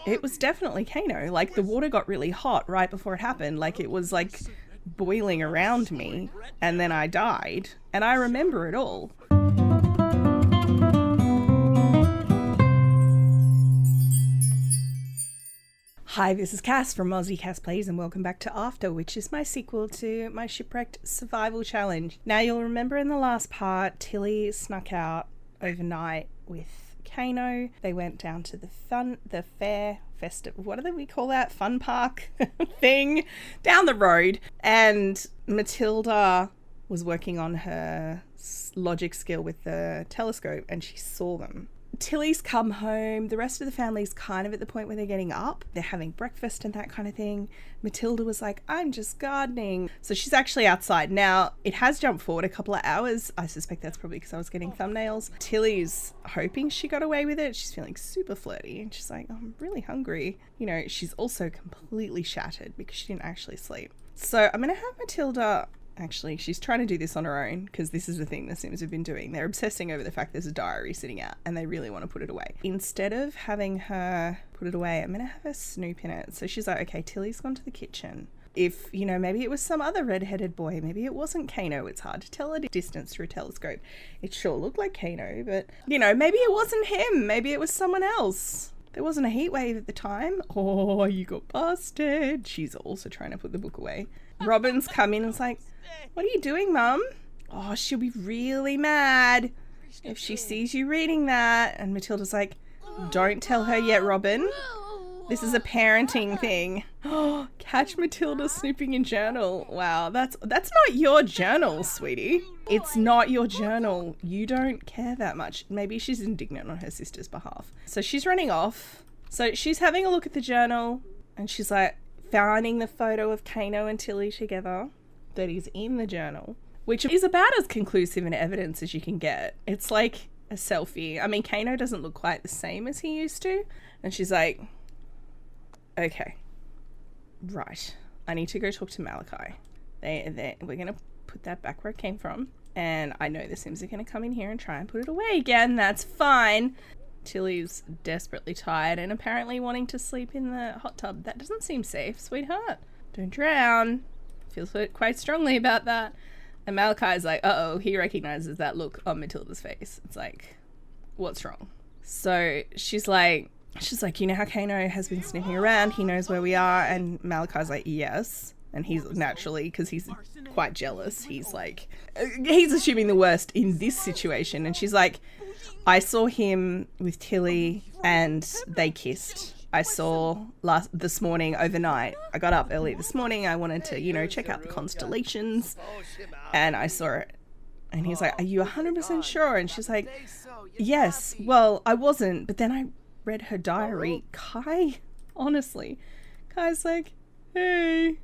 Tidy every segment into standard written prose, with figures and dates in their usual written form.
It was definitely Kano. Like, the water got really hot right before it happened. Like, it was like boiling around me, and then I died. And I remember it all. Hi, this is Cass from Aussie Cass Plays, and welcome back to After, which is my sequel to my Shipwrecked survival challenge. Now, you'll remember in the last part, Tilly snuck out overnight with Kano. They went down to the what do we call that? Fun park thing down the road. And Matilda was working on her logic skill with the telescope, and she saw them. Tilly's come home. The rest of the family's kind of at the point where they're getting up. They're having breakfast and that kind of thing. Matilda was like, I'm just gardening. So she's actually outside. Now, it has jumped forward a couple of hours. I suspect that's probably because I was getting thumbnails. Tilly's hoping she got away with it. She's feeling super flirty. And she's like, oh, I'm really hungry. You know, she's also completely shattered because she didn't actually sleep. So I'm going to have Matilda... Actually, she's trying to do this on her own because this is the thing the Sims have been doing. They're obsessing over the fact there's a diary sitting out and they really want to put it away. Instead of having her put it away, I'm going to have her snoop in it. So she's like, okay, Tilly's gone to the kitchen. If, you know, maybe it was some other red-headed boy. Maybe it wasn't Kano. It's hard to tell at a distance through a telescope. It sure looked like Kano, but, you know, maybe it wasn't him. Maybe it was someone else. There wasn't a heat wave at the time. Oh, you got busted. She's also trying to put the book away. Robin's come in and is like, what are you doing, Mum? Oh, she'll be really mad if she sees you reading that. And Matilda's like, don't tell her yet, Robin. This is a parenting thing. Oh, catch Matilda snooping in journal. Wow, that's not your journal, sweetie. It's not your journal. You don't care that much. Maybe she's indignant on her sister's behalf. So she's running off. So she's having a look at the journal and she's like, finding the photo of Kano and Tilly together that is in the journal, which is about as conclusive an evidence as you can get. It's like a selfie. I mean, Kano doesn't look quite the same as he used to. And she's like, okay, right, I need to go talk to Malachi. We're going to put that back where it came from. And I know the Sims are going to come in here and try and put it away again. That's fine. Tilly's desperately tired and apparently wanting to sleep in the hot tub. That doesn't seem safe, sweetheart. Don't drown. Feels quite strongly about that. And Malachi's like, uh-oh, he recognizes that look on Matilda's face. It's like, what's wrong? So she's like, you know how Kano has been sniffing around? He knows where we are. And Malachi's like, yes. And he's naturally, because he's quite jealous, he's like, he's assuming the worst in this situation. And she's like, I saw him with Tilly and they kissed. I saw this morning overnight. I got up early this morning. I wanted to, you know, check out the constellations and I saw it. And he's like, are you 100% sure? And she's like, yes. Well, I wasn't, but then I read her diary. Kai, honestly, Kai's like, hey,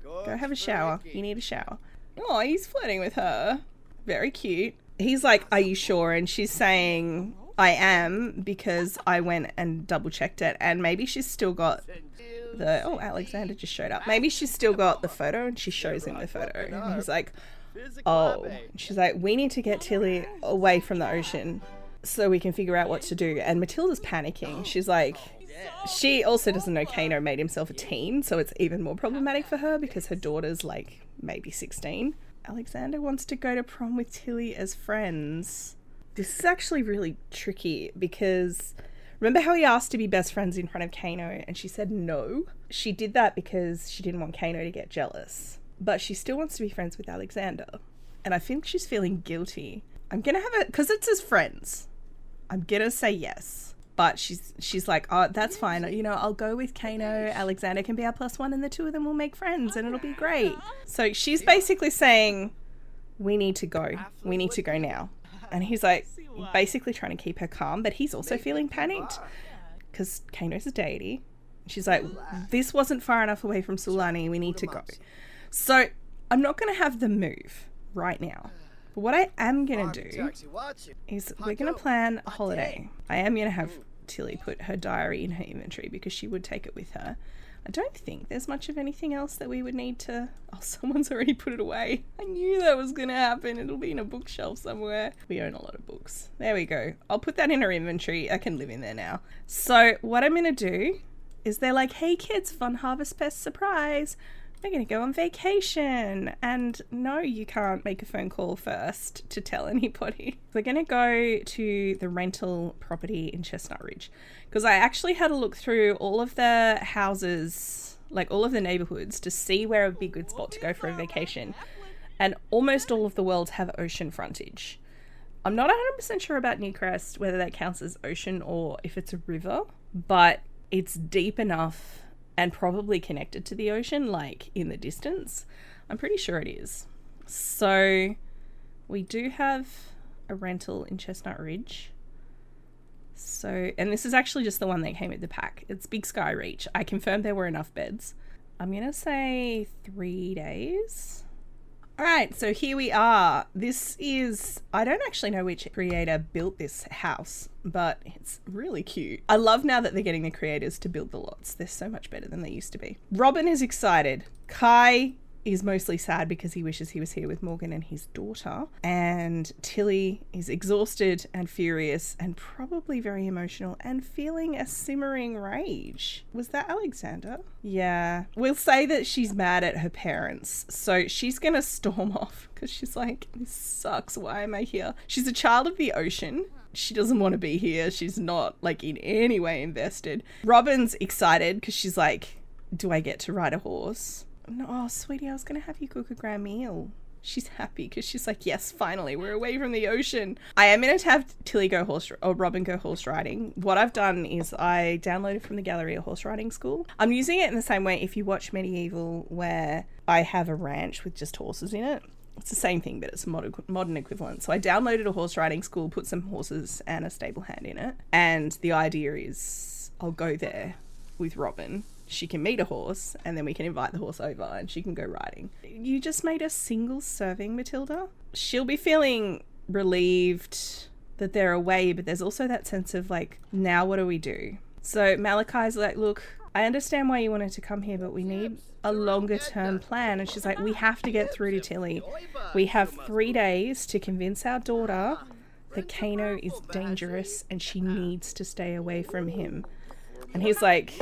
go have a shower. You need a shower. Oh, he's flirting with her. Very cute. He's like, are you sure? And she's saying, I am, because I went and double checked it. And maybe she's still got Alexander just showed up. Maybe she's still got the photo and she shows him the photo. And he's like, oh. She's like, we need to get Tilly away from the ocean so we can figure out what to do. And Matilda's panicking. She's like, she also doesn't know Kano made himself a teen. So it's even more problematic for her because her daughter's like maybe 16. Alexander wants to go to prom with Tilly as friends. This is actually really tricky because remember how he asked to be best friends in front of Kano and she said no? She did that because she didn't want Kano to get jealous. But she still wants to be friends with Alexander. And I think she's feeling guilty. I'm going to have it, because it's as friends, I'm going to say yes. But she's like, oh, that's fine. You know, I'll go with Kano. Alexander can be our +1 and the two of them will make friends and it'll be great. So she's basically saying, we need to go. We need to go now. And he's like, basically trying to keep her calm, but he's also feeling panicked because Kano's a deity. She's like, this wasn't far enough away from Sulani. We need to go. So I'm not going to have them move right now. But what I am going to do is we're going to plan a holiday. I am going to have Tilly put her diary in her inventory because she would take it with her. I don't think there's much of anything else that we would need to... Oh, someone's already put it away. I knew that was going to happen. It'll be in a bookshelf somewhere. We own a lot of books. There we go. I'll put that in her inventory. I can live in there now. So what I'm going to do is they're like, hey kids, fun Harvest Fest surprise. We're going to go on vacation. And no, you can't make a phone call first to tell anybody. We're going to go to the rental property in Chestnut Ridge. Because I actually had a look through all of the houses, like all of the neighborhoods, to see where would be a good spot to go for a vacation. And almost all of the worlds have ocean frontage. I'm not 100% sure about Newcrest, whether that counts as ocean or if it's a river. But it's deep enough and probably connected to the ocean, like in the distance. I'm pretty sure it is. So we do have a rental in Chestnut Ridge. So, and this is actually just the one that came with the pack. It's Big Sky Reach. I confirmed there were enough beds. I'm going to say 3 days. All right, so here we are. This is, I don't actually know which creator built this house, but it's really cute. I love now that they're getting the creators to build the lots. They're so much better than they used to be. Robin is excited. Kai is mostly sad because he wishes he was here with Morgan and his daughter. And Tilly is exhausted and furious and probably very emotional and feeling a simmering rage. Was that Alexander? Yeah. We'll say that she's mad at her parents. So she's going to storm off because she's like, this sucks. Why am I here? She's a child of the ocean. She doesn't want to be here. She's not like in any way invested. Robin's excited because she's like, do I get to ride a horse? No, oh, sweetie, I was going to have you cook a grand meal. She's happy because she's like, yes, finally, we're away from the ocean. I am going to have Tilly go Robin go horse riding. What I've done is I downloaded from the gallery a horse riding school. I'm using it in the same way if you watch Medieval, where I have a ranch with just horses in it. It's the same thing, but it's a modern equivalent. So I downloaded a horse riding school, put some horses and a stable hand in it. And the idea is I'll go there with Robin. She can meet a horse and then we can invite the horse over and she can go riding. You just made a single serving, Matilda. She'll be feeling relieved that they're away, but there's also that sense of like, now what do we do? So Malachi's like, look, I understand why you wanted to come here, but we need a longer term plan. And she's like, we have to get through to Tilly. We have 3 days to convince our daughter that Kano is dangerous and she needs to stay away from him. And he's like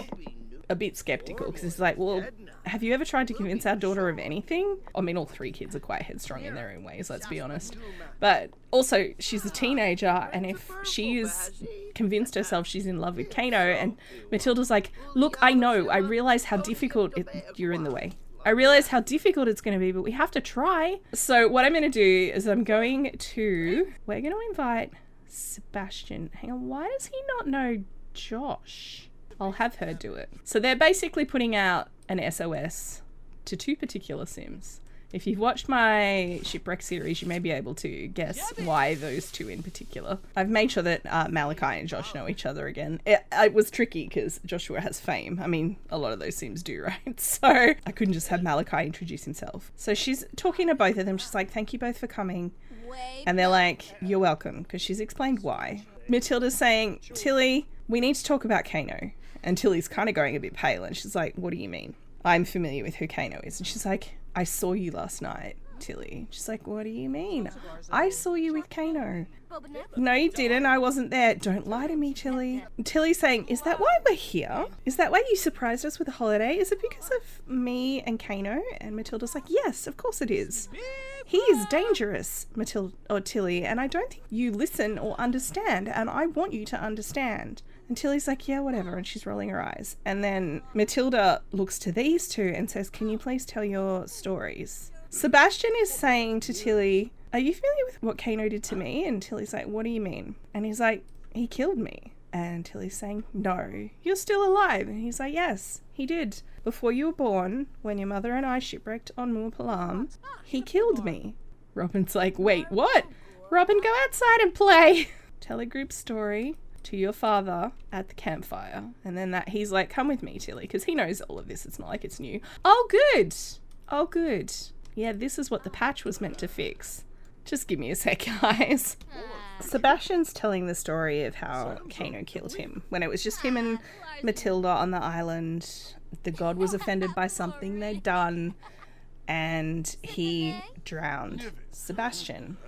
a bit skeptical because he's like, well, have you ever tried to convince our daughter of anything? I mean, all 3 kids are quite headstrong in their own ways, let's be honest. But also, she's a teenager, and if she is convinced herself she's in love with Kano, and Matilda's like, look, I know, I realise how difficult you're in the way. I realise how difficult it's going to be, but we have to try. So what I'm going to do is we're going to invite Sebastian. Hang on, why does he not know Josh? I'll have her do it. So they're basically putting out an SOS to 2 particular Sims. If you've watched my Shipwrecked series, you may be able to guess why those 2 in particular. I've made sure that Malachi and Josh know each other again. It was tricky because Joshua has fame. I mean, a lot of those Sims do, right? So I couldn't just have Malachi introduce himself. So she's talking to both of them. She's like, thank you both for coming. And they're like, you're welcome, because she's explained why. Matilda's saying, Tilly, we need to talk about Kano. And Tilly's kind of going a bit pale and she's like, what do you mean? I'm familiar with who Kano is. And she's like, I saw you last night, Tilly. She's like, what do you mean? I saw you with Kano. No, you didn't. I wasn't there. Don't lie to me, Tilly. And Tilly's saying, is that why we're here? Is that why you surprised us with a holiday? Is it because of me and Kano? And Matilda's like, yes, of course it is. He is dangerous, Tilly, and I don't think you listen or understand, and I want you to understand. And Tilly's like, yeah, whatever, and she's rolling her eyes. And then Matilda looks to these 2 and says, can you please tell your stories? Sebastian is saying to Tilly, are you familiar with what Kano did to me? And Tilly's like, what do you mean? And he's like, he killed me. And Tilly's saying, no, you're still alive. And he's like, yes, he did. Before you were born, when your mother and I shipwrecked on Moor Palam, he killed me. Robin's like, wait, what? Robin, go outside and play. Tell a group story to your father at the campfire. And then he's like, come with me, Tilly, because he knows all of this. It's not like it's new. Oh, good. Oh, good. Yeah, this is what the patch was meant to fix. Just give me a sec, guys. Sebastian's telling the story of how Kano killed him. When it was just him and Matilda on the island, the god was offended by something they'd done, and he drowned Sebastian.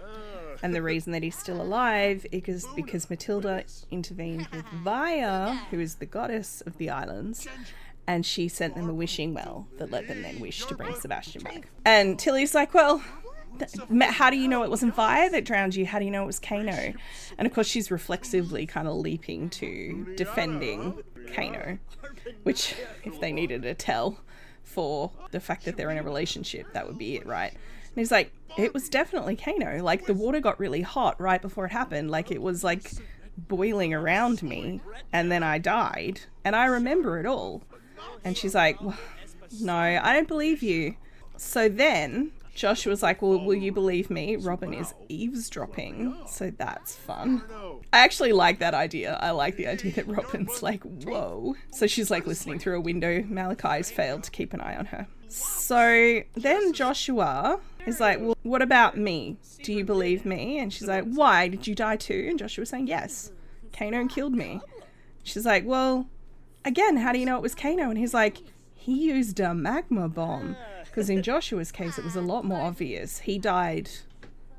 And the reason that he's still alive is because Matilda intervened with Vaya, who is the goddess of the islands, and she sent them a wishing well that let them then wish to bring Sebastian back. And Tilly's like, well, how do you know it wasn't Vaya that drowned you? How do you know it was Kano? And of course she's reflexively kind of leaping to defending Kano, which if they needed a tell for the fact that they're in a relationship, that would be it, right? And he's like, it was definitely Kano. Like, the water got really hot right before it happened. Like, it was like boiling around me, and then I died, and I remember it all. And she's like, well, no, I don't believe you. So then Joshua's like, well, will you believe me? Robin is eavesdropping, so that's fun. I actually like that idea. I like the idea that Robin's like, whoa. So she's like listening through a window. Malachi's failed to keep an eye on her. So then Joshua is like, well, what about me? Do you believe me? And she's like, why? Did you die too? And Joshua's saying, yes. Kano killed me. She's like, well, again, how do you know it was Kano? And he's like, he used a magma bomb. Because in Joshua's case, it was a lot more obvious. He died,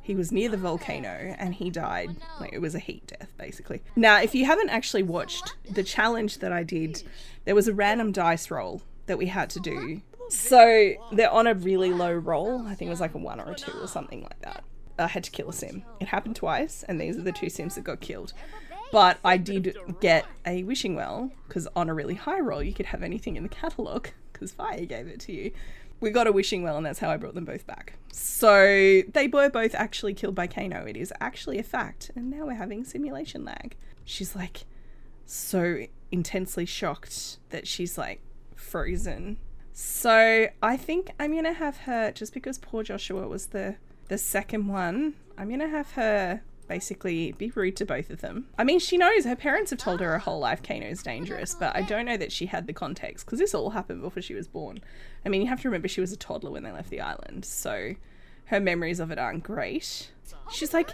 he was near the volcano, and he died, like, it was a heat death, basically. Now, if you haven't actually watched the challenge that I did, there was a random dice roll that we had to do. So they're on a really low roll. I think it was like a 1 or a 2 or something like that. I had to kill a sim. It happened twice, and these are the 2 sims that got killed. But I did get a wishing well, because on a really high roll, you could have anything in the catalogue, because Fire gave it to you. We got a wishing well, and that's how I brought them both back. So they were both actually killed by Kano. It is actually a fact. And now we're having simulation lag. She's like so intensely shocked that she's like frozen. So I think I'm going to have her, just because poor Joshua was the second one, I'm going to have her basically be rude to both of them. I mean, she knows, her parents have told her whole life Kano's dangerous, but I don't know that she had the context, because this all happened before she was born. I mean, you have to remember she was a toddler when they left the island, so her memories of it aren't great. She's like,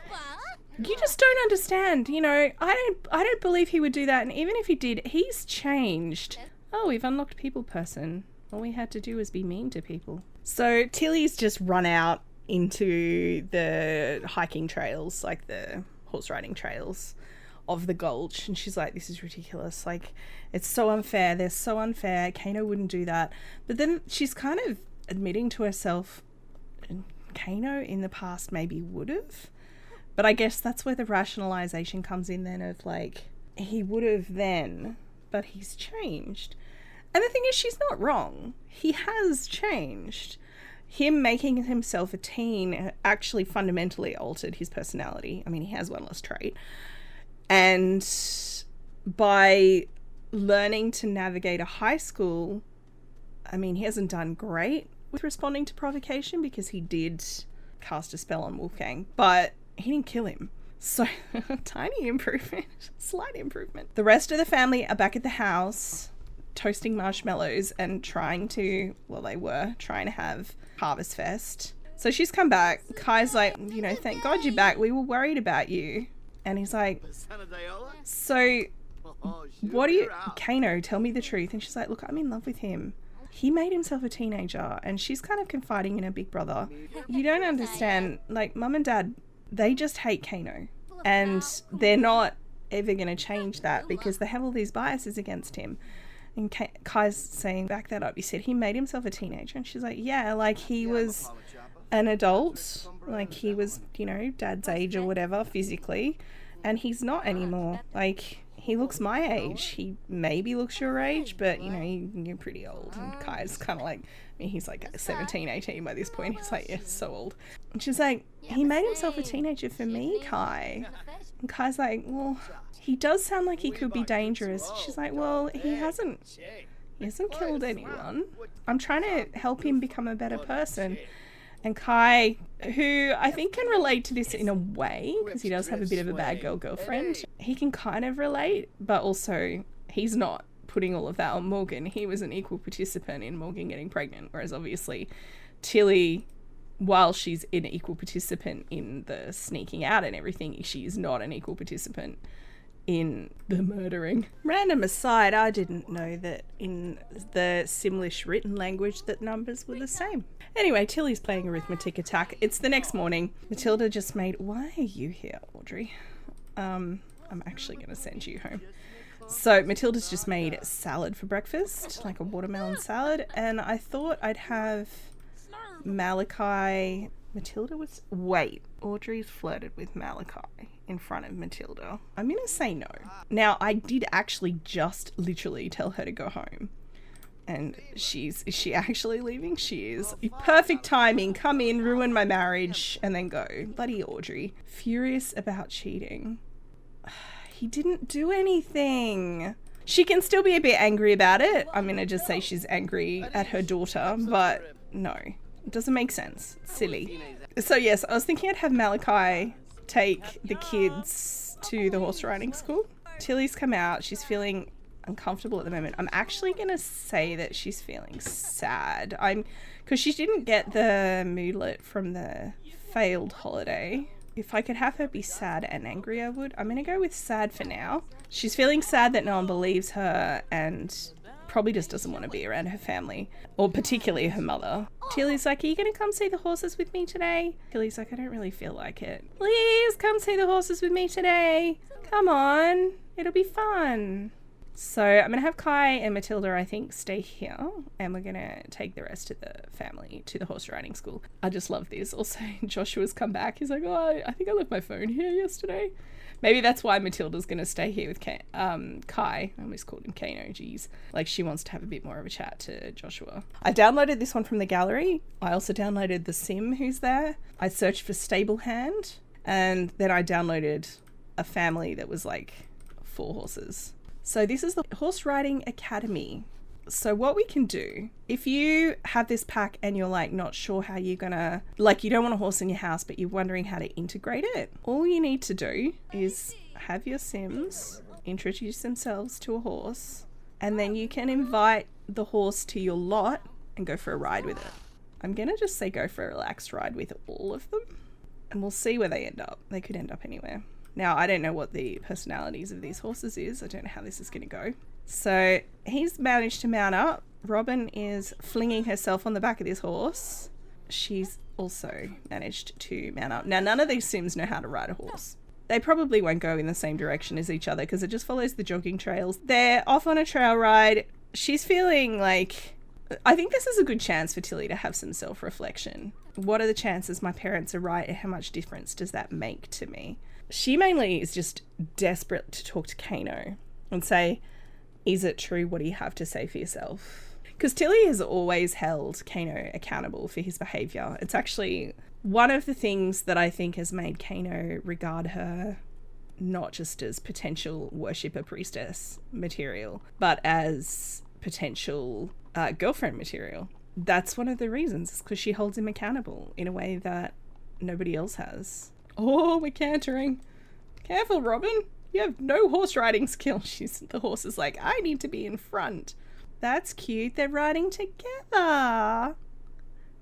you just don't understand, you know, I don't believe he would do that, and even if he did, he's changed. Oh, we've unlocked people person. All we had to do was be mean to people. So Tilly's just run out into the hiking trails, like the horse riding trails of the gulch, and she's like, this is ridiculous, like, it's so unfair, they're so unfair, Kano wouldn't do that. But then she's kind of admitting to herself, Kano in the past maybe would have, but I guess that's where the rationalization comes in then, of like, he would have then, but he's changed. And the thing is, she's not wrong, he has changed. Him making himself a teen actually fundamentally altered his personality. I mean, he has one less trait. And by learning to navigate a high school, I mean, he hasn't done great with responding to provocation, because he did cast a spell on Wolfgang, but he didn't kill him. So, tiny improvement, slight improvement. The rest of the family are back at the house, toasting marshmallows and trying to have Harvest Fest. So she's come back. Kai's like, you know, thank God you're back. We were worried about you. And he's like, so what do you, Kano, tell me the truth. And she's like, look, I'm in love with him. He made himself a teenager. And she's kind of confiding in her big brother. You don't understand, like, mum and dad, they just hate Kano. And they're not ever going to change that, because they have all these biases against him. And Kai's saying, back that up. He said he made himself a teenager. And she's like, yeah, like, he was an adult. Like, he was, you know, dad's age or whatever, physically. And he's not anymore. Like, he looks my age. He maybe looks your age, but, you know, you're pretty old. And Kai's kind of like, I mean, he's like 17, 18 by this point. He's like, yeah, so old. And she's like, he made himself a teenager for me, Kai. And Kai's like, well, he does sound like he could be dangerous. She's like, well, he hasn't killed anyone. I'm trying to help him become a better person. And Kai, who I think can relate to this in a way, because he does have a bit of a bad girlfriend, he can kind of relate, but also he's not putting all of that on Morgan. He was an equal participant in Morgan getting pregnant, whereas obviously Tilly, while she's an equal participant in the sneaking out and everything, she is not an equal participant in the murdering. Random aside, I didn't know that in the Simlish written language that numbers were the same. Anyway, Tilly's playing arithmetic attack. It's the next morning. Matilda just made... Why are you here, Audrey? I'm actually going to send you home. So Matilda's just made salad for breakfast, like a watermelon salad, and I thought I'd have Malachi... Matilda was... Wait, Audrey's flirted with Malachi in front of Matilda. I'm going to say no. Now, I did actually just literally tell her to go home. And is she actually leaving? She is. Perfect timing. Come in, ruin my marriage, and then go. Bloody Audrey. Furious about cheating. He didn't do anything. She can still be a bit angry about it. I'm going to just say she's angry at her daughter, but no. It doesn't make sense. It's silly. So yes, I was thinking I'd have Malachi take the kids to the horse riding school. Tilly's come out. She's feeling uncomfortable at the moment. I'm actually going to say that she's feeling sad. Because she didn't get the moodlet from the failed holiday. If I could have her be sad and angry, I would. I'm going to go with sad for now. She's feeling sad that no one believes her and probably just doesn't want to be around her family, or particularly her mother. Tilly's like, are you going to come see the horses with me today? Tilly's like, I don't really feel like it. Please come see the horses with me today. Come on. It'll be fun. So I'm going to have Kai and Matilda, I think, stay here, and we're going to take the rest of the family to the horse riding school. I just love this. Also, Joshua's come back. He's like, oh, I think I left my phone here yesterday. Maybe that's why Matilda's going to stay here with Kai. I almost called him Kano, geez. Like, she wants to have a bit more of a chat to Joshua. I downloaded this one from the gallery. I also downloaded the sim who's there. I searched for stable hand, and then I downloaded a family that was like 4 horses. So this is the Horse Riding Academy. So what we can do, if you have this pack and you're like not sure how you're gonna, like you don't want a horse in your house but you're wondering how to integrate it, all you need to do is have your Sims introduce themselves to a horse, and then you can invite the horse to your lot and go for a ride with it. I'm gonna just say go for a relaxed ride with all of them, and we'll see where they end up. They could end up anywhere. Now, I don't know what the personalities of these horses is. I don't know how this is going to go. So he's managed to mount up. Robin is flinging herself on the back of this horse. She's also managed to mount up. Now, none of these Sims know how to ride a horse. They probably won't go in the same direction as each other because it just follows the jogging trails. They're off on a trail ride. She's feeling like... I think this is a good chance for Tilly to have some self-reflection. What are the chances my parents are right, and how much difference does that make to me? She mainly is just desperate to talk to Kano and say, is it true? What do you have to say for yourself? Because Tilly has always held Kano accountable for his behaviour. It's actually one of the things that I think has made Kano regard her not just as potential worshipper priestess material, but as potential girlfriend material. That's one of the reasons, because she holds him accountable in a way that nobody else has. Oh, we're cantering. Careful, Robin. You have no horse riding skill. The horse is like, I need to be in front. That's cute. They're riding together.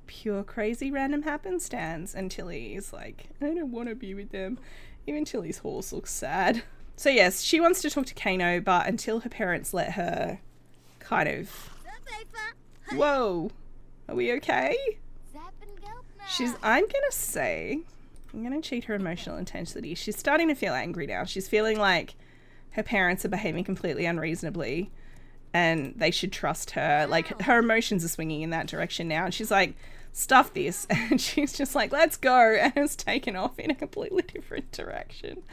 Pure crazy random happenstance. And Tilly is like, I don't want to be with them. Even Tilly's horse looks sad. So yes, she wants to talk to Kano, but until her parents let her kind of... Whoa. Are we okay? I'm gonna say... I'm going to cheat her emotional intensity. She's starting to feel angry now. She's feeling like her parents are behaving completely unreasonably and they should trust her. Like, her emotions are swinging in that direction now. And she's like, stuff this. And she's just like, let's go. And it's taken off in a completely different direction.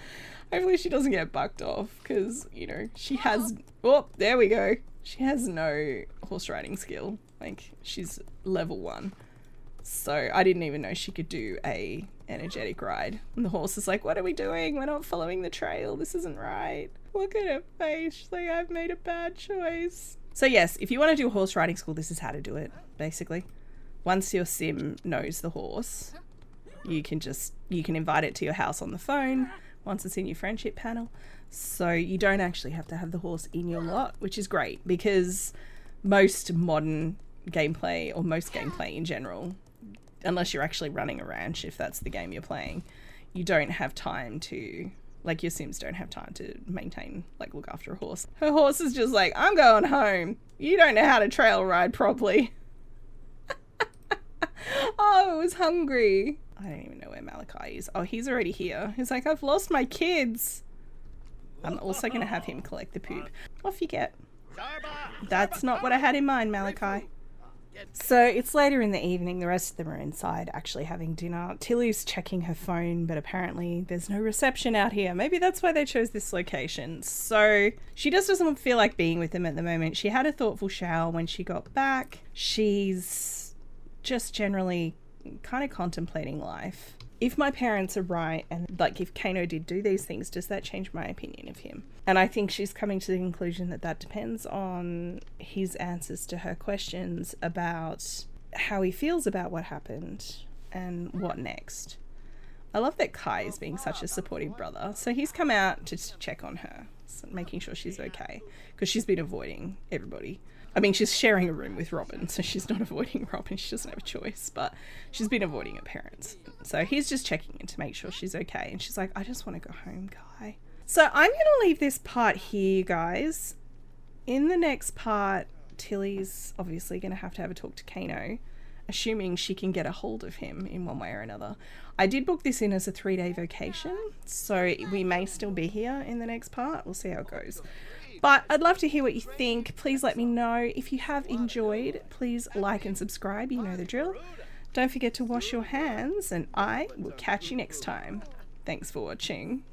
Hopefully she doesn't get bucked off because, you know, she has... Oh, there we go. She has no horse riding skill. Like, she's level 1. So I didn't even know she could do a energetic ride. And the horse is like, what are we doing? We're not following the trail. This isn't right. Look at her face. She's like, I've made a bad choice. So yes, if you want to do a horse riding school, this is how to do it, basically. Once your sim knows the horse, you can invite it to your house on the phone once it's in your friendship panel. So you don't actually have to have the horse in your lot, which is great because most modern gameplay, or most gameplay in general, unless you're actually running a ranch, if that's the game you're playing, you don't have time to Like, your Sims don't have time to maintain, like, look after a horse. Her horse is just like, I'm going home. You don't know how to trail ride properly. Oh, it was hungry. I don't even know where Malachi is. Oh, he's already here. He's like, I've lost my kids. I'm also going to have him collect the poop. Off you get. That's not what I had in mind, Malachi. So it's later in the evening. The rest of them are inside actually having dinner. Tilly's checking her phone, but apparently there's no reception out here. Maybe that's why they chose this location. So she just doesn't feel like being with them at the moment. She had a thoughtful shower when she got back. She's just generally kind of contemplating life. If my parents are right, and like if Kano did do these things, does that change my opinion of him? And I think she's coming to the conclusion that that depends on his answers to her questions about how he feels about what happened and what next. I love that Kai is being such a supportive brother. So he's come out to check on her, so making sure she's okay, because she's been avoiding everybody. I mean, she's sharing a room with Robin, so she's not avoiding Robin. She doesn't have a choice, but she's been avoiding her parents. So he's just checking in to make sure she's okay. And she's like, I just want to go home, Kai. So I'm going to leave this part here, guys. In the next part, Tilly's obviously going to have a talk to Kano, assuming she can get a hold of him in one way or another. I did book this in as a 3-day vacation, so we may still be here in the next part. We'll see how it goes. But I'd love to hear what you think. Please let me know. If you have enjoyed, please like and subscribe. You know the drill. Don't forget to wash your hands, and I will catch you next time. Thanks for watching.